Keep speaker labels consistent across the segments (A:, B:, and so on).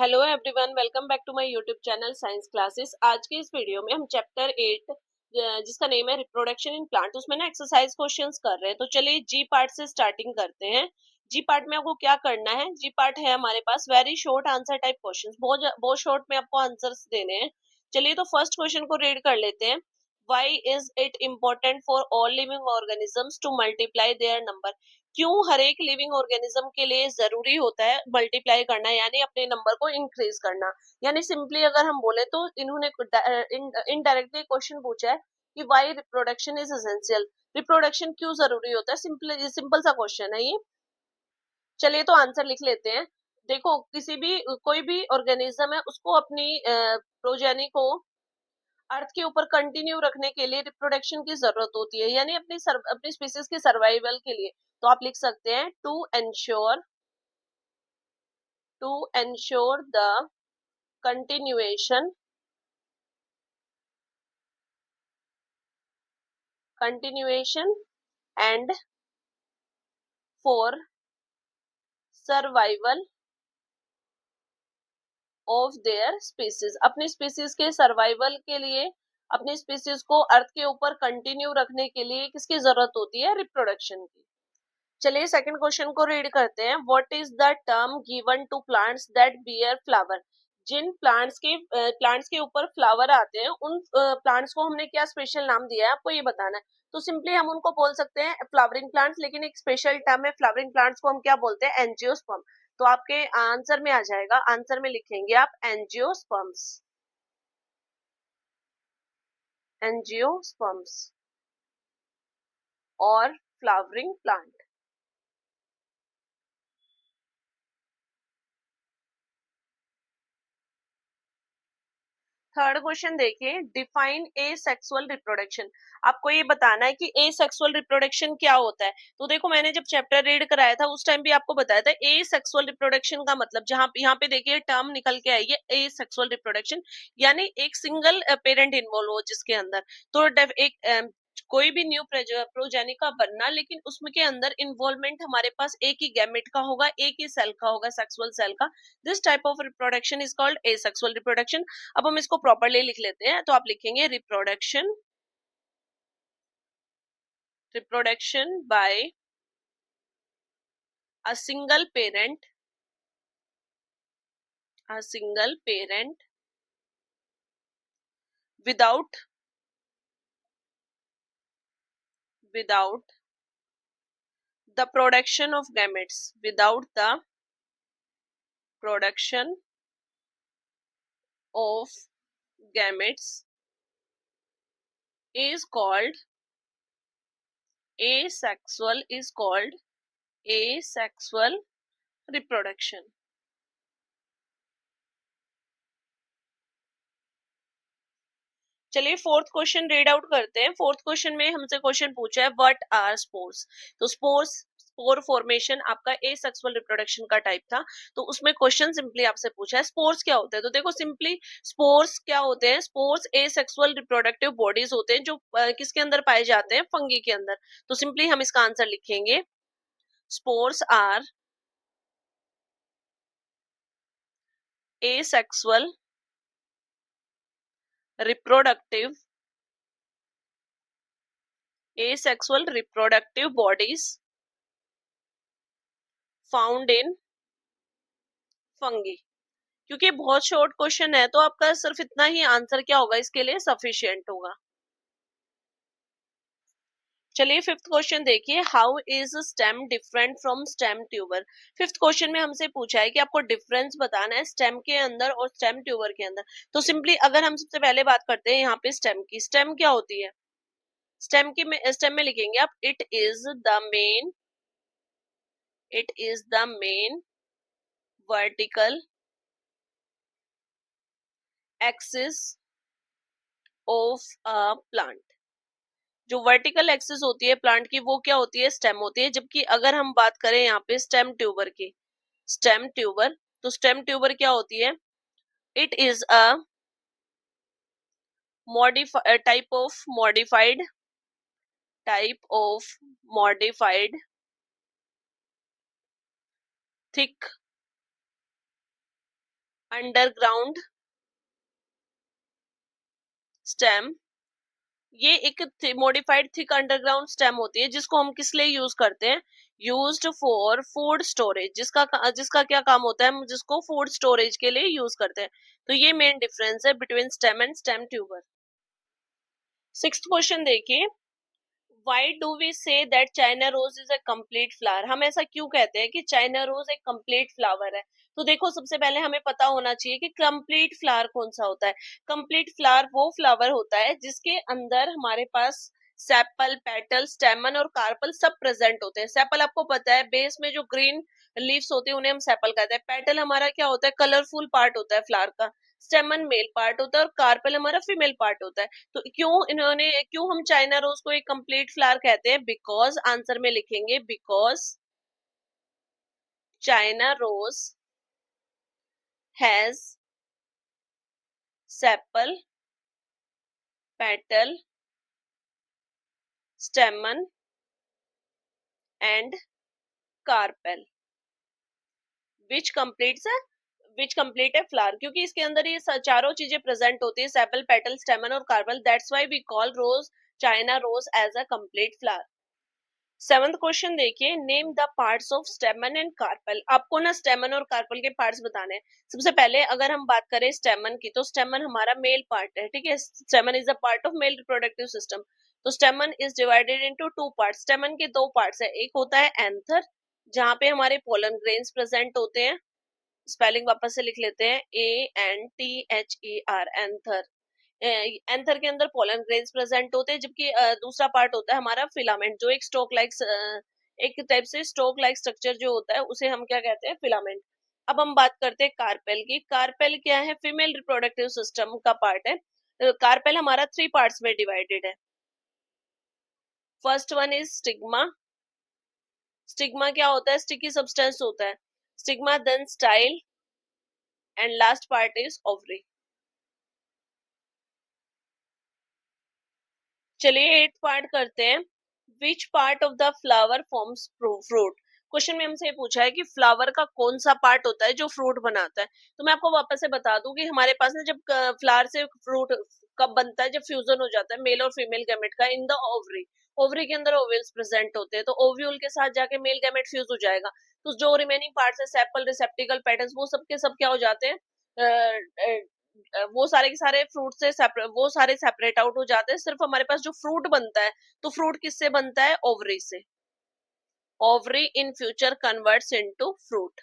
A: Hello everyone, welcome back to my YouTube channel science classes. आज की इस video में हम चैप्टर 8 जिसका नेम है रिप्रोडक्शन इन प्लांट, उसमें ना एक्सरसाइज क्वेश्चंस कर रहे हैं। तो चलिए जी पार्ट से स्टार्टिंग करते हैं। जी पार्ट में आपको क्या करना है? जी पार्ट है हमारे पास very short answer type questions, बहुत शॉर्ट में आपको आंसर्स देने हैं। चलिए तो फर्स्ट क्वेश्चन को रीड कर लेते हैं। Why is it important for all living organisms to multiply their number? क्यों हर एक लिविंग ऑर्गेनिज्म के लिए जरूरी होता है मल्टीप्लाई करना, यानी अपने नंबर को इंक्रीज करना। यानी सिंपली अगर हम बोले तो इन्होंने इनडायरेक्टली क्वेश्चन पूछा है कि why reproduction is essential. Reproduction क्यों जरूरी होता है? सिंपल सा क्वेश्चन है ये। चलिए तो आंसर लिख लेते हैं। देखो, कोई भी ऑर्गेनिज्म है, उसको अपनी प्रोजेनी को अर्थ के ऊपर कंटिन्यू रखने के लिए रिप्रोडक्शन की जरूरत होती है, यानी अपनी स्पीसीज के सर्वाइवल के लिए। तो आप लिख सकते हैं to ensure the continuation and for survival of their species. अपनी स्पीसीज के सर्वाइवल के लिए, अपनी स्पीसीज को अर्थ के ऊपर कंटिन्यू रखने के लिए किसकी जरूरत होती है? रिप्रोडक्शन की। चलिए सेकंड क्वेश्चन को रीड करते हैं। What is the term given to plants that bear flower? जिन प्लांट्स के ऊपर फ्लावर आते हैं, उन प्लांट्स को हमने क्या स्पेशल नाम दिया है, आपको ये बताना है। तो सिंपली हम उनको बोल सकते हैं फ्लावरिंग प्लांट्स, लेकिन एक स्पेशल टर्म है फ्लावरिंग प्लांट्स को हम क्या बोलते हैं? एंजियोस्पर्म। तो आपके आंसर में आ जाएगा, आंसर में लिखेंगे आप एंजियोस्पर्म्स। एंजियोस्पर्म्स और फ्लावरिंग प्लांट। थर्ड क्वेश्चन देखिए, डिफाइन ए सेक्सुअल रिप्रोडक्शन। आपको ये बताना है कि ए सेक्सुअल रिप्रोडक्शन क्या होता है। तो देखो, मैंने जब चैप्टर रीड कराया था उस टाइम भी आपको बताया था ए सेक्सुअल रिप्रोडक्शन का मतलब, जहां यहाँ पे देखिए टर्म निकल के आई है ए सेक्सुअल रिप्रोडक्शन, यानी एक सिंगल पेरेंट इन्वॉल्व हो जिसके अंदर। तो एक कोई भी न्यू प्रोजेनी का बनना, लेकिन उसमें के अंदर इन्वॉल्वमेंट हमारे पास एक ही गैमेट का होगा, एक ही सेल का होगा, सेक्सुअल सेल का। This type of reproduction is called a sexual reproduction. अब हम इसको प्रॉपरली लिख लेते हैं। तो आप लिखेंगे reproduction by a single parent without the production of gametes, without the production of gametes is called asexual reproduction। चलिए फोर्थ क्वेश्चन रीड आउट करते हैं। फोर्थ क्वेश्चन में हमसे क्वेश्चन पूछा है व्हाट आर स्पोर्स। तो स्पोर फॉर्मेशन आपका ए sexual reproduction का टाइप था। तो उसमें क्वेश्चन सिंपली आपसे पूछा है स्पोर्स क्या होते हैं। तो देखो सिंपली स्पोर्स क्या होते हैं? स्पोर्स ए सेक्सुअल रिप्रोडक्टिव बॉडीज होते हैं जो किसके अंदर पाए जाते हैं? फंगी के अंदर। तो सिंपली हम इसका आंसर लिखेंगे spores are asexual reproductive bodies found in fungi। क्योंकि बहुत शॉर्ट क्वेश्चन है, तो आपका सिर्फ इतना ही आंसर क्या होगा इसके लिए? सफिशिएंट होगा। चलिए फिफ्थ क्वेश्चन देखिए, how is stem different from stem tuber. Fifth question में हमसे पूछा है कि आपको डिफरेंस बताना है स्टेम के अंदर और स्टेम ट्यूबर के अंदर। तो सिंपली अगर हम सबसे पहले बात करते हैं यहाँ पे स्टेम की, स्टेम क्या होती है? स्टेम में लिखेंगे आप it is the main vertical axis of a plant. जो वर्टिकल एक्सिस होती है प्लांट की, वो क्या होती है? स्टेम होती है। जबकि अगर हम बात करें यहाँ पे स्टेम ट्यूबर की, तो स्टेम ट्यूबर क्या होती है? It is a type of modified thick underground stem, ये एक मॉडिफाइड थिक अंडरग्राउंड स्टेम होती है जिसको हम किस लिए यूज करते हैं, यूज्ड फॉर फूड स्टोरेज, जिसका क्या काम होता है, हम जिसको फूड स्टोरेज के लिए यूज करते हैं। तो ये मेन डिफरेंस है between stem and stem tuber. Sixth question देखिए, why do we say that China rose is a complete flower, हम ऐसा क्यों कहते हैं कि चाइना रोज एक कंप्लीट फ्लावर है। तो देखो सबसे पहले हमें पता होना चाहिए कि कंप्लीट फ्लावर कौन सा होता है। कंप्लीट फ्लावर वो फ्लावर होता है जिसके अंदर हमारे पास सेपल, पेटल, स्टेमन और कार्पल सब प्रेजेंट होते हैं। सेपल आपको पता है, बेस में जो ग्रीन लीव्स होते हैं उन्हें हम सेपल कहते हैं। पेटल हमारा क्या होता है, कलरफुल पार्ट होता है फ्लावर का। स्टेमन मेल पार्ट होता है और कार्पल हमारा फीमेल पार्ट होता है। तो क्यों हम चाइना रोज को एक कंप्लीट फ्लावर कहते हैं, बिकॉज आंसर में लिखेंगे because China rose has sepal, petal, stamen and carpel which completes which complete है फ्लावर, क्योंकि इसके अंदर ये चारों चीजें प्रेजेंट होती है, सेपल, पेटल, स्टेमन और carpel. That's why we call rose China rose as a complete flower. Seventh question देखिए, name the parts of stamen and carpel, आपको ना स्टेमन और कार्पल के पार्ट्स बताने हैं। सबसे पहले अगर हम बात करें स्टेमन की, तो स्टेमन हमारा मेल पार्ट है, ठीक है। Stamen is a part of male reproductive system. तो stamen is divided into two parts. Stamen के दो पार्ट्स है, एक होता है एंथर जहाँ पे हमारे पोलन ग्रेन्स प्रेजेंट होते हैं। स्पेलिंग वापस से लिख लेते हैं, ANTHER, एंथर। एंथर के अंदर पोलन ग्रेन्स प्रेजेंट होते हैं, जबकि दूसरा पार्ट होता है हमारा फिलामेंट, जो एक स्टोक लाइक, एक टाइप से स्टोक लाइक स्ट्रक्चर जो होता है उसे हम क्या कहते हैं, फिलामेंट। अब हम बात करते हैं कार्पेल की। कार्पेल क्या है, फीमेल रिप्रोडक्टिव सिस्टम का पार्ट है। कार्पेल हमारा थ्री पार्ट्स में डिवाइडेड है। First one is stigma. Stigma क्या होता है, स्टिकी सब्सटेंस होता है stigma. Then style and last part is ovary. चलिए एट पार्ट करते हैं। Which part of the flower forms fruit, question में हमसे पूछा है कि फ्लावर का कौन सा पार्ट होता है जो फ्रूट बनाता है। तो मैं आपको वापस से बता दूं कि हमारे पास ना जब फ्लावर से फ्रूट कब बनता है, जब फ्यूजन हो जाता है मेल और फीमेल गैमेट का इन द ओवरी। ओवरी के अंदर ओव्यूल्स प्रेजेंट होते हैं, तो ओव्यूल के साथ जाके मेल गैमेट फ्यूज हो जाएगा। तो जो रिमेनिंग पार्ट्स है, सेपल, रिसेप्टिकल, पेटल्स, वो सब के सब क्या हो जाते हैं, वो सारे के सारे फ्रूट से वो सारे सेपरेट आउट हो जाते हैं। सिर्फ हमारे पास जो फ्रूट बनता है, तो फ्रूट किससे बनता है, ओवरी से। Ovary in future converts into fruit.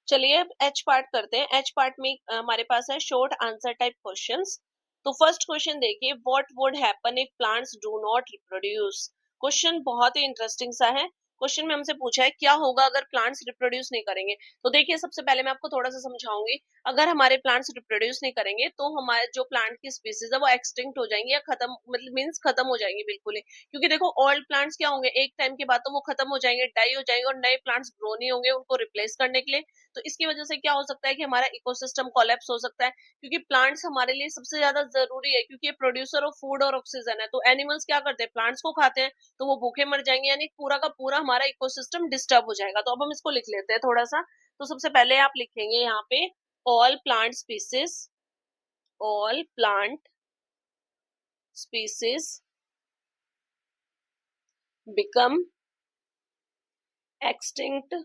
A: चलिए अब एच पार्ट करते हैं। एच पार्ट में हमारे पास है शॉर्ट आंसर टाइप क्वेश्चंस। तो फर्स्ट क्वेश्चन देखिए, what would happen if plants do not reproduce. Question बहुत ही इंटरेस्टिंग सा है। क्वेश्चन में हमसे पूछा है क्या होगा अगर प्लांट्स रिप्रोड्यूस नहीं करेंगे। तो देखिए सबसे पहले मैं आपको थोड़ा सा समझाऊंगी। अगर हमारे प्लांट्स रिप्रोड्यूस नहीं करेंगे तो हमारे जो प्लांट की स्पीसीज है वो एक्सटिंक्ट हो जाएंगी, या खत्म, मतलब मीन्स खत्म हो जाएंगी बिल्कुल ही। क्योंकि देखो ओल्ड प्लांट्स क्या होंगे, एक टाइम के बाद तो वो खत्म हो जाएंगे, डाई हो जाएंगे, और नए प्लांट्स ग्रो नहीं होंगे उनको रिप्लेस करने के लिए। तो इसकी वजह से क्या हो सकता है कि हमारा इकोसिस्टम कोलैप्स हो सकता है, क्योंकि प्लांट्स हमारे लिए सबसे ज्यादा जरूरी है, क्योंकि ये प्रोड्यूसर ऑफ फूड और ऑक्सीजन है। तो एनिमल्स क्या करते हैं, प्लांट्स को खाते हैं, तो वो भूखे मर जाएंगे, यानी पूरा का पूरा हमारा इकोसिस्टम डिस्टर्ब हो जाएगा। तो अब हम इसको लिख लेते हैं थोड़ा सा। तो सबसे पहले आप लिखेंगे यहाँ पे, all plant species, all plant species become extinct.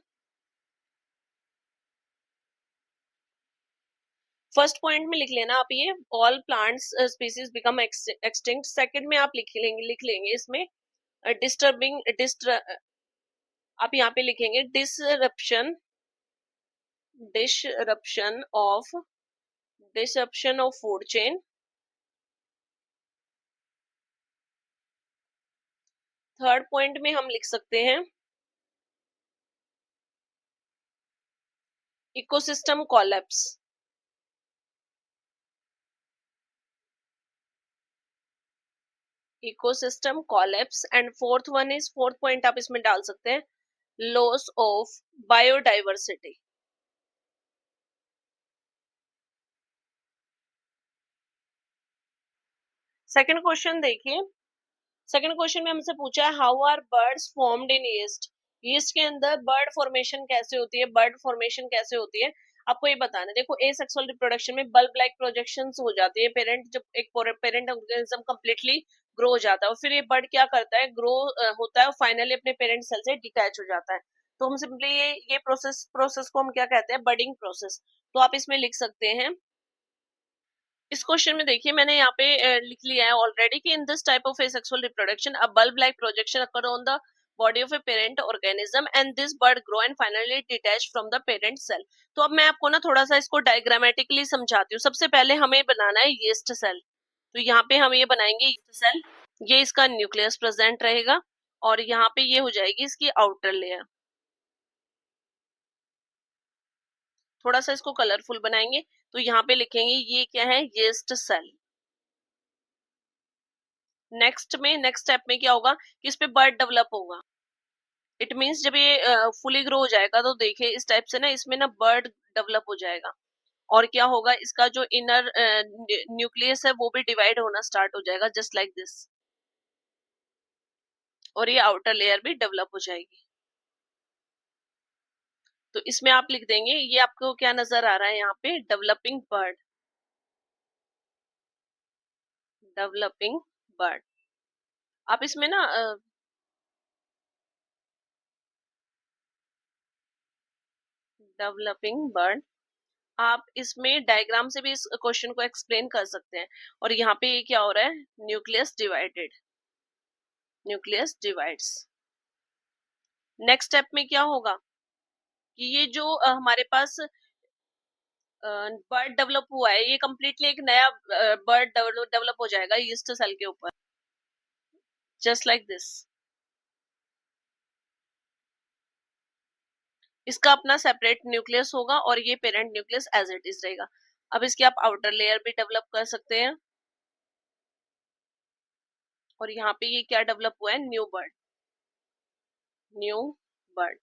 A: First point में लिख लेना आप ये, all plants species become extinct. Second में आप लिख लेंगे इसमें डिस्टर्बिंग आप यहाँ पे लिखेंगे disruption, disruption of disruption of food chain. Third point में हम लिख सकते हैं ecosystem collapse, ecosystem collapse. And fourth point आप इसमें डाल सकते हैं, loss of biodiversity. Second question देखिए। सेकंड क्वेश्चन में हमसे पूछा है, how are buds formed in yeast. Yeast के अंदर बर्ड फॉर्मेशन कैसे होती है, बर्ड फॉर्मेशन कैसे होती है, आपको ये बताना है। देखो एसेक्सुअल रिप्रोडक्शन में बल्ब लाइक प्रोजेक्शंस हो जाती है, पेरेंट जब एक पेरेंट ऑर्गेनिज्म कंप्लीटली ग्रो हो जाता है और फिर ये बर्ड क्या करता है, ग्रो होता है और फाइनली अपने पेरेंट सेल से डिटैच हो जाता है। तो हम सिंपली ये प्रोसेस को हम क्या कहते हैं, बडिंग प्रोसेस। तो आप इसमें लिख सकते हैं, इस क्वेश्चन में देखिए मैंने यहाँ पे लिख लिया है ऑलरेडी कि in this type of asexual reproduction a bulb like projection occur on the body of a parent organism and this bud grow and finally detach from the parent cell. तो अब मैं आपको ना थोड़ा सा इसको डायग्रामेटिकली समझाती हूँ। सबसे पहले हमें बनाना है यीस्ट सेल। तो यहाँ पे हम ये बनाएंगे यीस्ट सेल, ये इसका न्यूक्लियस प्रेजेंट रहेगा और यहाँ पे ये हो जाएगी इसकी आउटर लेयर। थोड़ा सा इसको कलरफुल बनाएंगे तो यहाँ पे लिखेंगे ये क्या है, यीस्ट सेल। नेक्स्ट स्टेप में क्या होगा कि इस पे बर्ड डेवलप होगा। इट मीन्स जब ये फुली ग्रो हो जाएगा तो देखिए इस टाइप से ना इसमें ना बर्ड डेवलप हो जाएगा और क्या होगा, इसका जो इनर न्यूक्लियस है वो भी डिवाइड होना स्टार्ट हो जाएगा जस्ट लाइक दिस, और ये आउटर लेयर भी डेवलप हो जाएगी। तो इसमें आप लिख देंगे, ये आपको क्या नजर आ रहा है यहाँ पे, डेवलपिंग बर्ड, डेवलपिंग बर्ड। आप इसमें ना डेवलपिंग बर्ड, आप इसमें डायग्राम से भी इस क्वेश्चन को एक्सप्लेन कर सकते हैं। और यहाँ पे ये क्या हो रहा है, nucleus divided, nucleus divides. Next step में क्या होगा कि ये जो हमारे पास बर्ड डेवलप हुआ है, ये कंप्लीटली एक नया बर्ड डेवलप हो जाएगा यीस्ट सेल के ऊपर, जस्ट लाइक दिस। इसका अपना सेपरेट न्यूक्लियस होगा और ये parent nucleus as it is रहेगा। अब इसकी आप आउटर लेयर भी डेवलप कर सकते हैं और यहाँ पे ये क्या डेवलप हुआ है, न्यू बर्ड, न्यू बर्ड।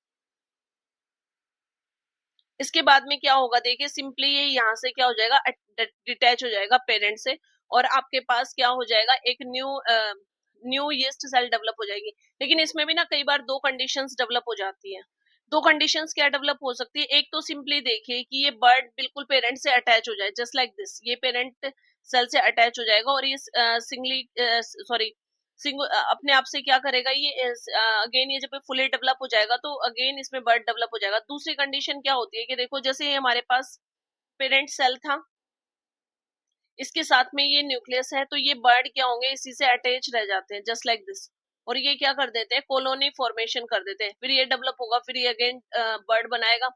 A: इसके बाद में क्या होगा, देखिए सिंपली ये यहाँ से क्या हो जाएगा, डिटैच हो जाएगा पेरेंट से और आपके पास क्या हो जाएगा, एक न्यू यीस्ट सेल डेवलप हो जाएगी। लेकिन इसमें भी ना कई बार दो कंडीशंस डेवलप हो जाती हैं। दो कंडीशंस क्या डेवलप हो सकती है, एक तो सिंपली देखिए कि ये बर्ड बिल्कुल पेरेंट से अटैच हो जाए जस्ट लाइक दिस, ये पेरेंट सेल से अटैच हो जाएगा और ये सिंगली सॉरी अपने आप से क्या करेगा, ये अगेन ये जब फुली डेवलप हो जाएगा तो अगेन इसमें बर्ड डेवलप हो जाएगा। दूसरी कंडीशन क्या होती है कि देखो जैसे ये हमारे पास पेरेंट सेल था, इसके साथ में ये न्यूक्लियस है, तो ये बर्ड क्या होंगे, इसी से अटैच रह जाते हैं जस्ट लाइक दिस, और ये क्या कर देते हैं, कॉलोनी फॉर्मेशन कर देते हैं। फिर ये डेवलप होगा, फिर ये अगेन बर्ड बनाएगा,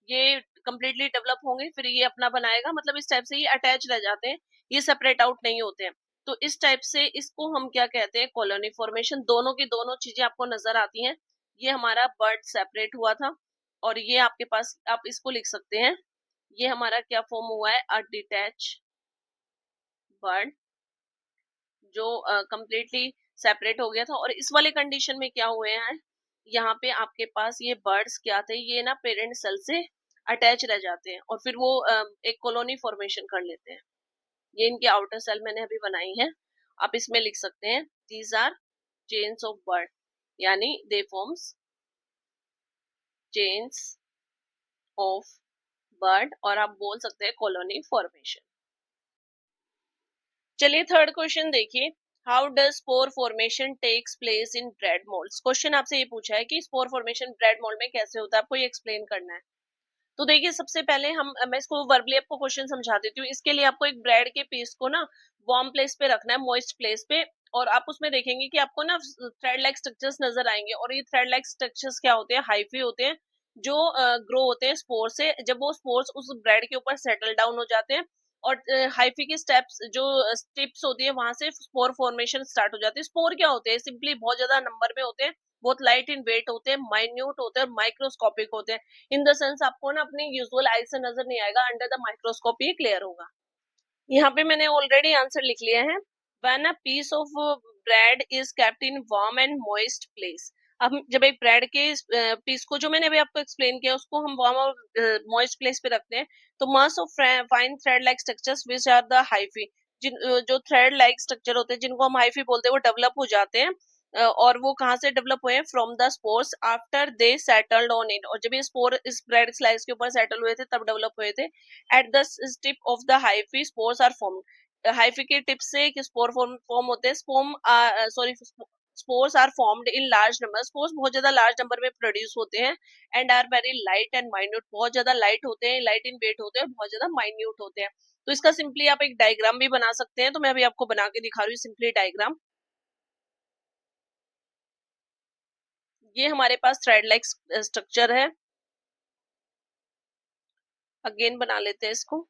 A: ये कंप्लीटली डेवलप होंगे, फिर ये अपना बनाएगा। मतलब इस टाइप से ये अटैच रह जाते हैं, ये सेपरेट आउट नहीं होते हैं। तो इस टाइप से इसको हम क्या कहते हैं, कॉलोनी फॉर्मेशन। दोनों की दोनों चीजें आपको नजर आती हैं। ये हमारा बर्ड सेपरेट हुआ था और ये आपके पास, आप इसको लिख सकते हैं, ये हमारा क्या फॉर्म हुआ है, अ डिटैच बर्ड, जो कंप्लीटली सेपरेट हो गया था। और इस वाले कंडीशन में क्या हुए हैं, यहाँ पे आपके पास ये बर्ड्स क्या थे, ये ना पेरेंट सेल से अटैच रह जाते हैं और फिर वो एक कॉलोनी फॉर्मेशन कर लेते हैं। ये इनकी आउटर सेल मैंने अभी बनाई है, आप इसमें लिख सकते हैं, these are chains of bud, यानी they forms chains of bud, और आप बोल सकते हैं कॉलोनी फॉर्मेशन। चलिए थर्ड क्वेश्चन देखिए, how does spore formation takes place in bread moulds. Question आपसे ये पूछा है कि स्पोर फॉर्मेशन ब्रेड मोल्ड में कैसे होता है, आपको ये एक्सप्लेन करना है। तो देखिए सबसे पहले मैं इसको वर्बली आपको क्वेश्चन समझा देती हूँ। इसके लिए आपको एक ब्रेड के पीस को ना वार्म प्लेस पे रखना है, मॉइस्ट प्लेस पे, और आप उसमें देखेंगे कि आपको ना थ्रेड लाइक स्ट्रक्चर्स नजर आएंगे, और ये थ्रेड लाइक स्ट्रक्चर्स क्या होते हैं, हाइफी होते हैं, जो ग्रो होते हैं स्पोर से। जब वो स्पोर्स उस ब्रेड के ऊपर सेटल डाउन हो जाते हैं और हाइफी की स्टेप्स जो टिप्स होती है वहां से स्पोर फॉर्मेशन स्टार्ट हो जाती है। स्पोर क्या होते हैं, सिंपली बहुत ज्यादा नंबर में होते हैं, बहुत लाइट इन वेट होते हैं, माइन्यूट होते हैं, माइक्रोस्कोपिक होते हैं। इन द सेंस आपको ना अपनी यूजुअल आई से नजर नहीं आएगा, अंडर द माइक्रोस्कोप ये क्लियर होगा। यहाँ पे मैंने ऑलरेडी आंसर लिख लिया है, when a piece of bread is kept in warm and moist place. अब जब एक ब्रेड के पीस को, जो मैंने अभी आपको एक्सप्लेन किया, उसको हम वार्म और मॉइस्ट प्लेस पे रखते हैं, तो mass of fine thread like structures which are the hyphae, जो थ्रेड लाइक स्ट्रक्चर होते हैं जिनको हम हाइफी बोलते हैं, वो डेवलप हो जाते हैं और वो कहाँ से डेवलप हुए हैं, from the spores after they settled on it, और जब ये स्पोर इस ब्रेड स्लाइस के ऊपर सेटल हुए थे तब डेवलप हुए थे। At the tip of the hyphae spores are formed, hyphae के टिप से एक स्पोर फॉर्म होते हैं, spores are formed in large number, spores बहुत ज्यादा लार्ज नंबर में प्रोड्यूस होते हैं, and are very light and minute, बहुत ज्यादा लाइट होते हैं, लाइट इन वेट होते हैं, बहुत ज्यादा माइन्यूट होते हैं। तो इसका सिंपली आप एक डायग्राम भी बना सकते हैं, तो मैं अभी आपको बना के दिखा रही हूँ सिंपली डायग्राम। ये हमारे पास थ्रेड लाइक स्ट्रक्चर है, अगेन बना लेते हैं इसको।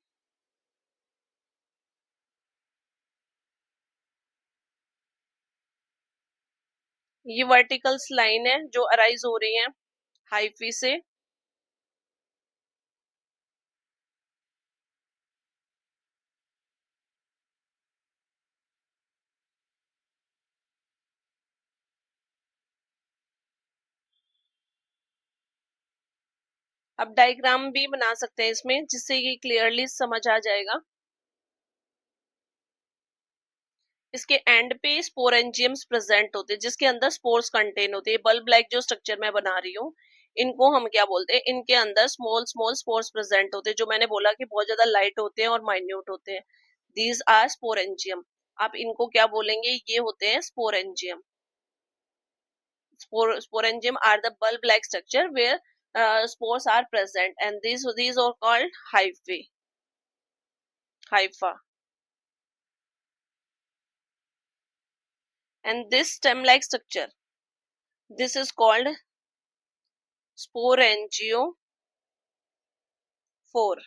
A: ये वर्टिकल्स लाइन है जो अराइज हो रही है हाइफी से। अब डायग्राम भी बना सकते हैं इसमें, जिससे ये क्लियरली समझ आ जाएगा। इसके एंड पे स्पोरेंजियम्स प्रेजेंट होते हैं, जिसके अंदर स्पोर्स कंटेन होते हैं। बल्ब लाइक जो स्ट्रक्चर मैं बना रही हूँ, इनको हम क्या बोलते हैं, इनके अंदर स्मॉल स्मॉल स्पोर्स प्रेजेंट होते हैं, जो मैंने बोला कि बहुत ज्यादा लाइट होते हैं और माइन्यूट होते हैं। These are sporangium. आप इनको क्या बोलेंगे, ये होते हैं sporangium. Sporangium are the bulb-like structure where spores are present, and these are called hyphae, hypha. And this stem-like structure, this is called sporangiophore.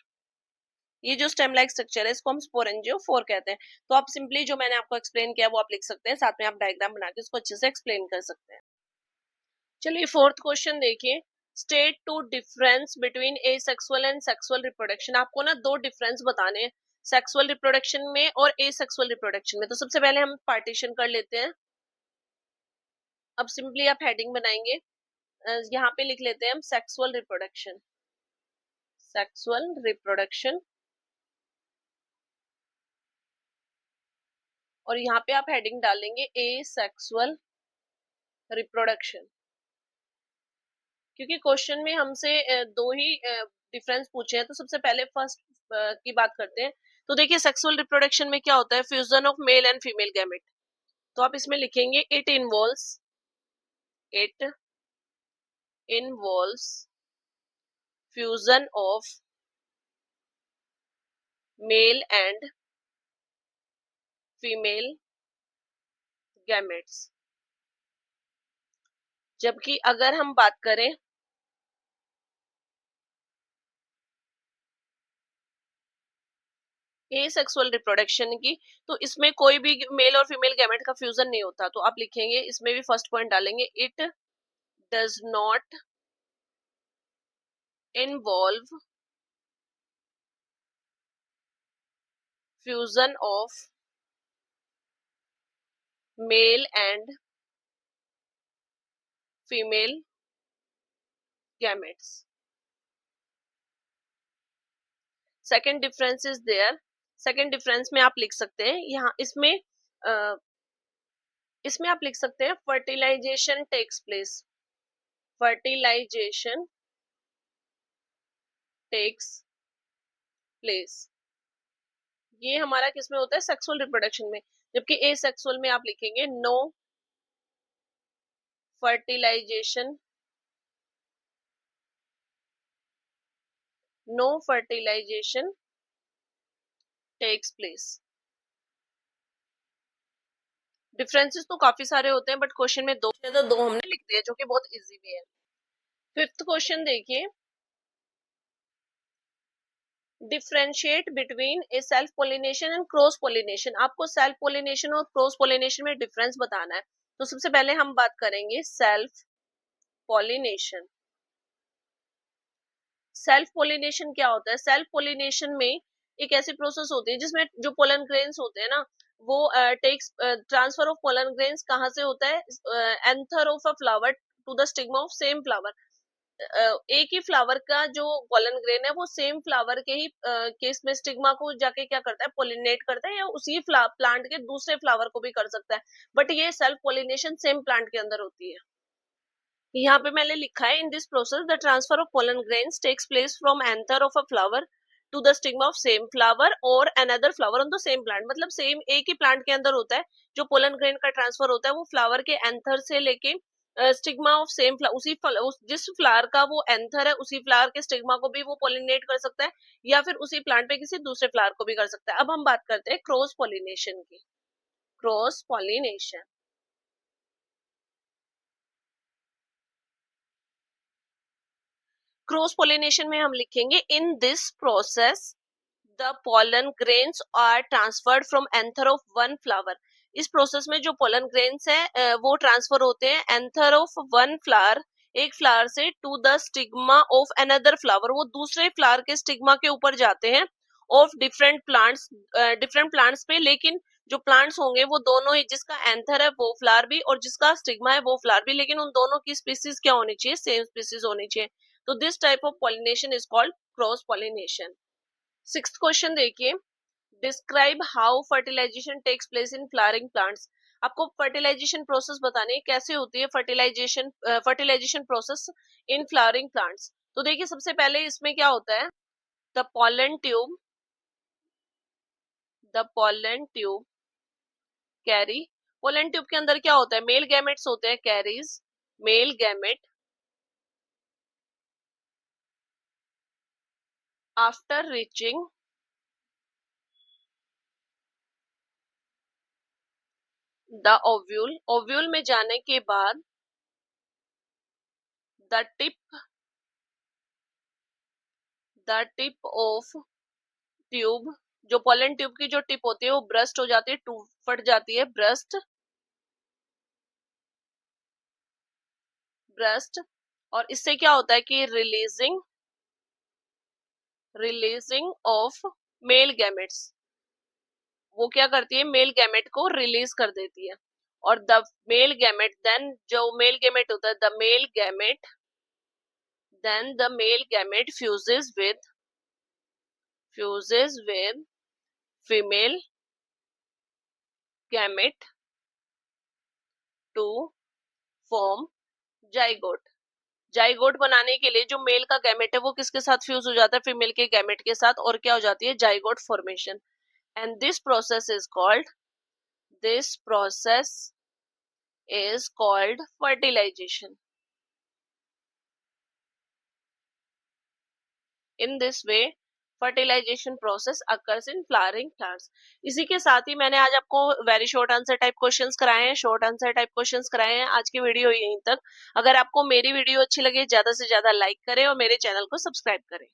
A: ये जो स्टेम लाइक स्ट्रक्चर है इसको हम स्पोरेंजियोफोर कहते हैं। तो आप सिंपली जो मैंने आपको एक्सप्लेन किया वो आप लिख सकते हैं, साथ में आप डायग्राम बना के इसको अच्छे से एक्सप्लेन कर सकते हैं। चलिए फोर्थ क्वेश्चन देखिए, state two difference between asexual and sexual reproduction. आपको ना दो डिफरेंस बताने हैं, सेक्सुअल रिप्रोडक्शन में और एसेक्सुअल रिप्रोडक्शन में। तो सबसे पहले हम पार्टीशन कर लेते हैं। अब सिंपली आप हेडिंग बनाएंगे, यहाँ पे लिख लेते हैं हम सेक्सुअल रिप्रोडक्शन, सेक्सुअल रिप्रोडक्शन, और यहाँ पे आप हेडिंग डालेंगे एसेक्सुअल रिप्रोडक्शन, क्योंकि क्वेश्चन में हमसे दो ही डिफरेंस पूछे हैं। तो सबसे पहले फर्स्ट की बात करते हैं। तो देखिए सेक्सुअल रिप्रोडक्शन में क्या होता है, fusion of male and female gamete. तो आप इसमें लिखेंगे it involves fusion of male and female gametes. जबकि अगर हम बात करें एसेक्सुअल रिप्रोडक्शन की, तो इसमें कोई भी मेल और फीमेल गैमेट का फ्यूजन नहीं होता। तो आप लिखेंगे, इसमें भी फर्स्ट पॉइंट डालेंगे, it does not involve fusion of male and female gametes. Second difference is there, second difference में आप लिख सकते हैं यहाँ, इसमें आप लिख सकते हैं fertilisation takes place, fertilisation takes place. ये हमारा किसमें होता है, सेक्सुअल रिप्रोडक्शन में। जबकि एसेक्सुअल में आप लिखेंगे no fertilisation, no fertilisation takes place. Differences तो काफी सारे होते हैं, बट क्वेश्चन में दो हमने लिख दिए, जो कि बहुत इजी भी है। फिफ्थ क्वेश्चन देखिए, differentiate between A self pollination and cross pollination. आपको सेल्फ पोलिनेशन और क्रॉस पोलिनेशन में डिफरेंस बताना है। तो सबसे पहले हम बात करेंगे सेल्फ पोलिनेशन। सेल्फ पोलिनेशन क्या होता है, सेल्फ पोलिनेशन में एक ऐसी प्रोसेस होती है जिसमें जो पोलन ग्रेन्स होते हैं ना, वो takes transfer of pollen grains कहाँ से होता है, anther of a flower to the stigma of same flower. एक ही फ्लावर का जो पोलन ग्रेन है वो सेम फ्लावर के ही केस में स्टिग्मा को जाके क्या करता है, पोलिनेट करता है, या उसी प्लांट के दूसरे फ्लावर को भी कर सकता है, बट ये सेल्फ पोलिनेशन सेम प्लांट के अंदर होती है। यहाँ पे मैंने लिखा है, in this process the transfer of pollen grains takes place from anther of a flower to the stigma of same flower और another flower on the same plant. मतलब सेम एक ही प्लांट के अंदर होता है, जो पोलन ग्रेन का ट्रांसफर होता है वो फ्लावर के एंथर से लेके स्टिग्मा ऑफ सेम जिस फ्लावर का वो एंथर है उसी फ्लावर के स्टिग्मा को भी वो पोलिनेट कर सकता है, या फिर उसी प्लांट पे किसी दूसरे फ्लावर को भी कर सकता है। अब हम बात करते हैं क्रॉस पोलिनेशन की। क्रॉस पोलिनेशन, क्रॉस पोलिनेशन में हम लिखेंगे, in this process the pollen grains are transferred from anther of one flower. इस प्रोसेस में जो पोलन ग्रेन्स है वो ट्रांसफर होते हैं एंथर ऑफ वन फ्लावर, एक फ्लावर से, to the stigma of another flower, वो दूसरे फ्लावर के स्टिग्मा के ऊपर जाते हैं, ऑफ डिफरेंट प्लांट्स पे। लेकिन जो प्लांट्स होंगे वो दोनों ही, जिसका एंथर है वो फ्लावर भी और जिसका स्टिग्मा है वो फ्लावर भी, लेकिन उन दोनों की स्पीसीज क्या होनी चाहिए, सेम स्पीसीज होनी चाहिए। तो this type of pollination is called cross pollination. Sixth question देखिए, describe how fertilisation takes place in flowering plants. आपको फर्टिलाइजेशन प्रोसेस बतानी है, कैसे होती है fertilisation process in flowering plants. तो देखिए, सबसे पहले इसमें क्या होता है, the pollen tube carry. Pollen tube के अंदर क्या होता है, मेल गैमेट्स होते हैं, carries male gamete. After reaching the ovule, ovule में जाने के बाद द टिप ऑफ ट्यूब, जो पोलन ट्यूब की जो टिप होती है वो ब्रस्ट हो जाती है, फट जाती है, ब्रस्ट। और इससे क्या होता है कि रिलीजिंग ऑफ मेल गैमेट्स, वो क्या करती है, मेल गैमेट को रिलीज कर देती है। और द मेल गैमेट देन, जो मेल गैमेट होता है, the male gamete fuses with female gamete to form zygote. Zygote बनाने के लिए जो मेल का गैमेट है वो किसके साथ फ्यूज हो जाता है, फीमेल के गैमेट के साथ, और क्या हो जाती है, zygote formation. And this process is called fertilisation. In this way fertilisation process occurs in flowering plants. इसी के साथ ही मैंने आज आपको very short answer type questions कराए हैं, आज की वीडियो यहीं तक। अगर आपको मेरी वीडियो अच्छी लगे, ज्यादा से ज्यादा लाइक करें और मेरे चैनल को सब्सक्राइब करें।